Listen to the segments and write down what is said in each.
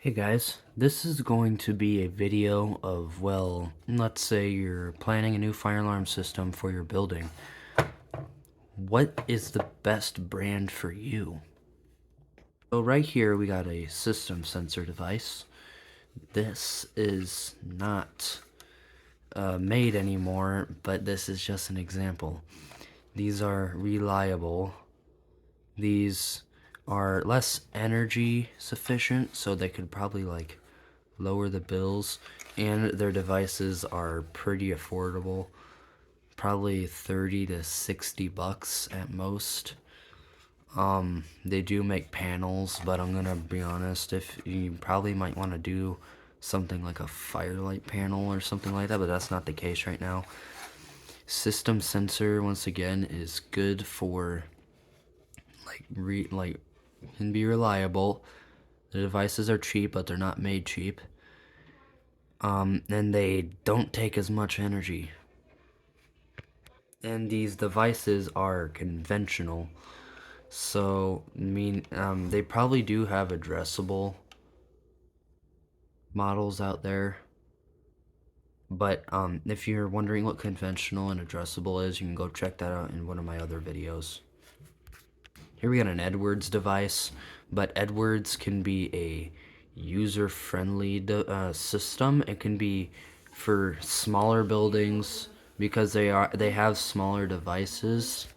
Hey guys, this is going to be a video of, well, let's say you're planning a new fire alarm system for your building. What is the best brand for you? So right here we got a system sensor device. This is not made anymore, but this is just an example. These are reliable. These are less energy sufficient, so they could probably lower the bills, and their devices are pretty affordable, probably 30 to 60 bucks at most. They do make panels, but I'm gonna be honest, if you probably might want to do something like a firelight panel or something like that, but that's not the case right now. System sensor, once again, is good for can be reliable. The devices are cheap, but they're not made cheap. And they don't take as much energy. And these devices are conventional, so they probably do have addressable models out there. But if you're wondering what conventional and addressable is, you can go check that out in one of my other videos. Here we got an Edwards device, but Edwards can be a user-friendly system. It can be for smaller buildings because they have smaller devices.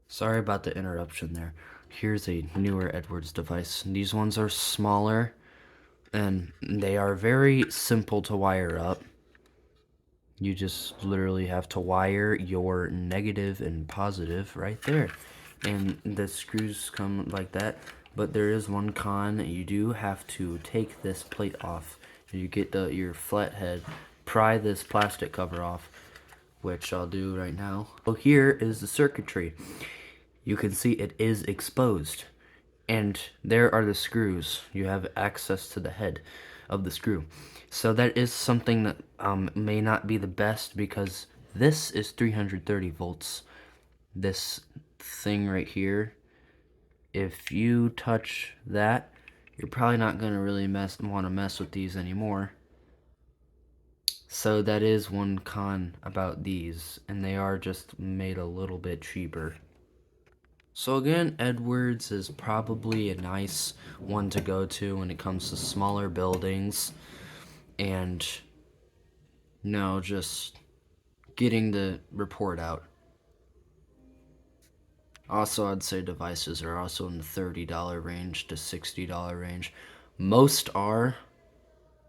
Sorry about the interruption there. Here's a newer Edwards device. These ones are smaller and they are very simple to wire up. You just literally have to wire your negative and positive right there. And the screws come like that. But there is one con. You do have to take this plate off. You get your flathead, pry this plastic cover off, which I'll do right now. So here is the circuitry. You can see it is exposed. And there are the screws. You have access to the head of the screw. So that is something that may not be the best, because this is 330 volts. This thing right here, if you touch that, you're probably not going to really want to mess with these anymore. So that is one con about these, and they are just made a little bit cheaper. So again, Edwards is probably a nice one to go to when it comes to smaller buildings and just getting the report out. Also, I'd say devices are also in the $30 range to $60 range. Most are.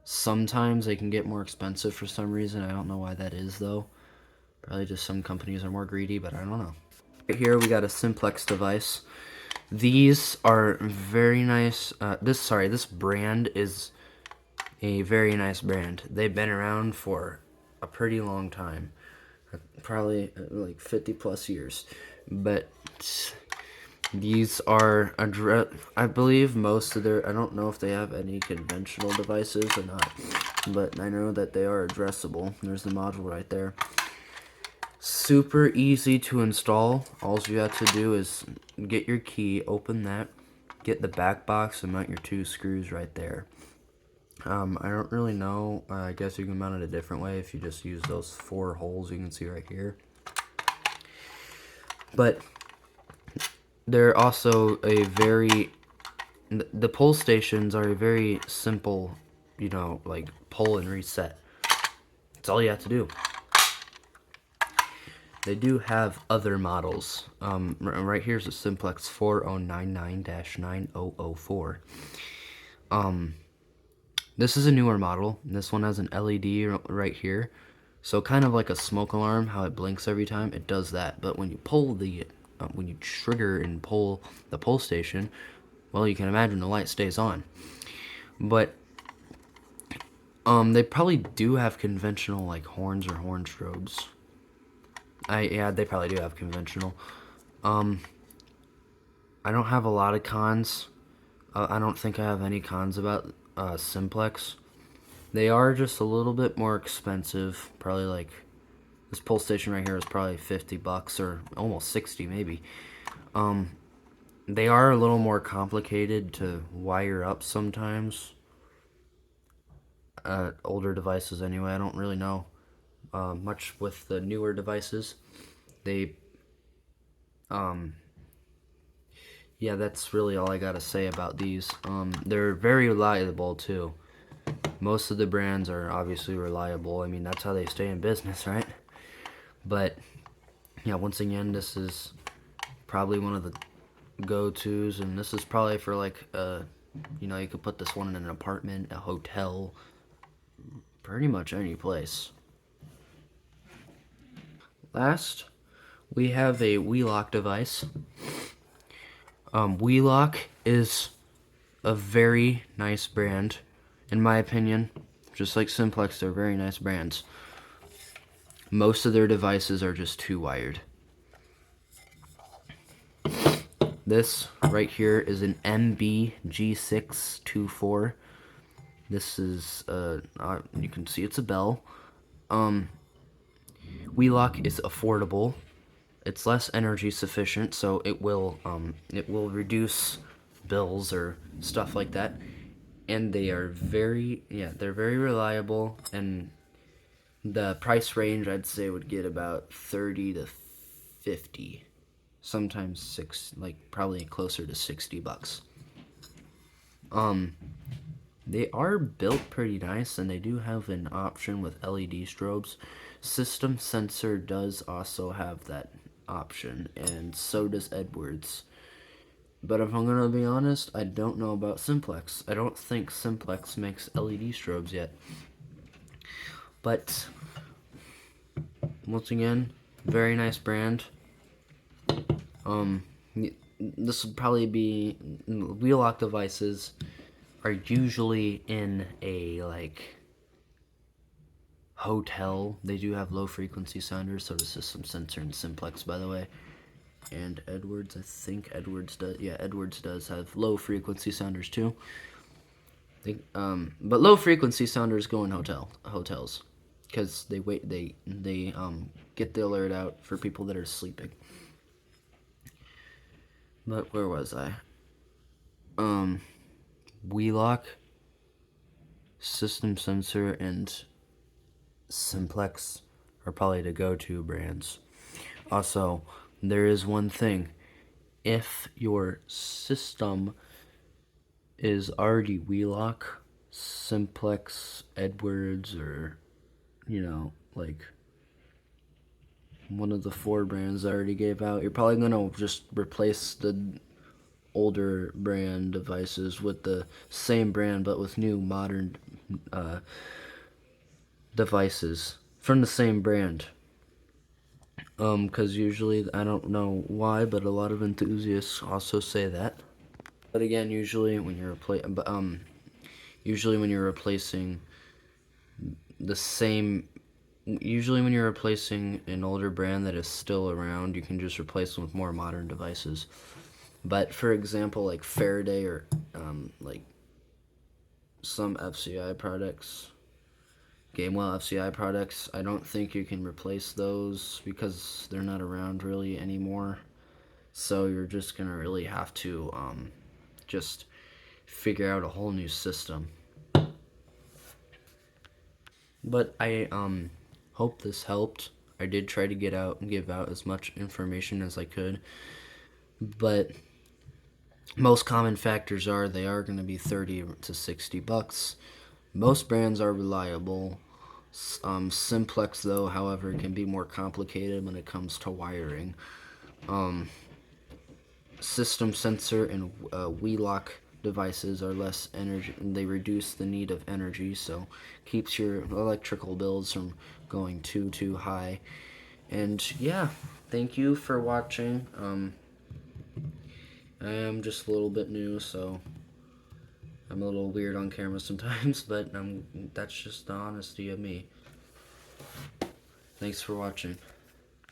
Sometimes they can get more expensive for some reason. I don't know why that is though. Probably just some companies are more greedy, but I don't know. Right here we got a Simplex device. These are very nice. This brand is a very nice brand. They've been around for a pretty long time, probably like 50 plus years. But these are I believe most of their, I don't know if they have any conventional devices or not, but I know that they are addressable. There's the module right there. Super easy to install. All you have to do is get your key, open that, get the back box, and mount your two screws right there. I don't really know. I guess you can mount it a different way if you just use those 4 holes you can see right here. But they're also the pull stations are a very simple, like pull and reset. That's all you have to do. They do have other models. Right here's a Simplex 4099-9004. This is a newer model. This one has an LED right here. So kind of like a smoke alarm, how it blinks every time, it does that. But when you when you trigger and pull the pull station, well, you can imagine the light stays on. But they probably do have conventional like horns or horn strobes. Yeah, they probably do have conventional. I don't have a lot of cons. I don't think I have any cons about Simplex. They are just a little bit more expensive. Probably like this pull station right here is probably 50 bucks or almost 60 maybe. They are a little more complicated to wire up sometimes. older devices anyway. I don't really know much with the newer devices. They, yeah, that's really all I gotta say about these. They're very reliable too. Most of the brands are obviously reliable. I mean, that's how they stay in business, right? But yeah, once again, this is probably one of the go-tos, and this is probably for like you could put this one in an apartment, a hotel, pretty much any place. Last, we have a Wheelock device. Wheelock is a very nice brand, in my opinion. Just like Simplex, they're very nice brands. Most of their devices are just two-wired. This right here is an MBG624. This is, you can see it's a Bell. Wheelock is affordable. It's less energy sufficient, so it will reduce bills or stuff like that. And they are they're very reliable, and the price range I'd say would get about 30 to 50. Sometimes probably closer to $60. They are built pretty nice, and they do have an option with LED strobes. System Sensor does also have that option, and so does Edwards. But if I'm gonna be honest, I don't know about Simplex. I don't think Simplex makes LED strobes yet. But once again, very nice brand. This would probably be Wheelock devices are usually in a hotel. They do have low frequency sounders, so does System Sensor and Simplex, by the way. And Edwards, I think Edwards does. Yeah, Edwards does have low frequency sounders too. But low frequency sounders go in hotels because they get the alert out for people that are sleeping. But where was I? Wheelock, System Sensor, and Simplex are probably the go-to brands. Also, there is one thing. If your system is already Wheelock, Simplex, Edwards, or, one of the four brands I already gave out, you're probably going to just replace the older brand devices with the same brand but with new modern devices from the same brand. Because usually, I don't know why, but a lot of enthusiasts also say that. But again, usually when you're replacing the same, usually when you're replacing an older brand that is still around, you can just replace them with more modern devices. But for example, like Faraday or like some FCI products, Gamewell FCI products, I don't think you can replace those because they're not around really anymore. So you're just gonna really have to just figure out a whole new system. But I hope this helped. I did try to give out as much information as I could. But most common factors are they are going to be 30 to $60. Most brands are reliable. Simplex, though, however, can be more complicated when it comes to wiring. System Sensor and Wheelock devices are less energy. They reduce the need of energy, so keeps your electrical bills from going too high. And yeah, thank you for watching. I am just a little bit new, so I'm a little weird on camera sometimes, but that's just the honesty of me. Thanks for watching.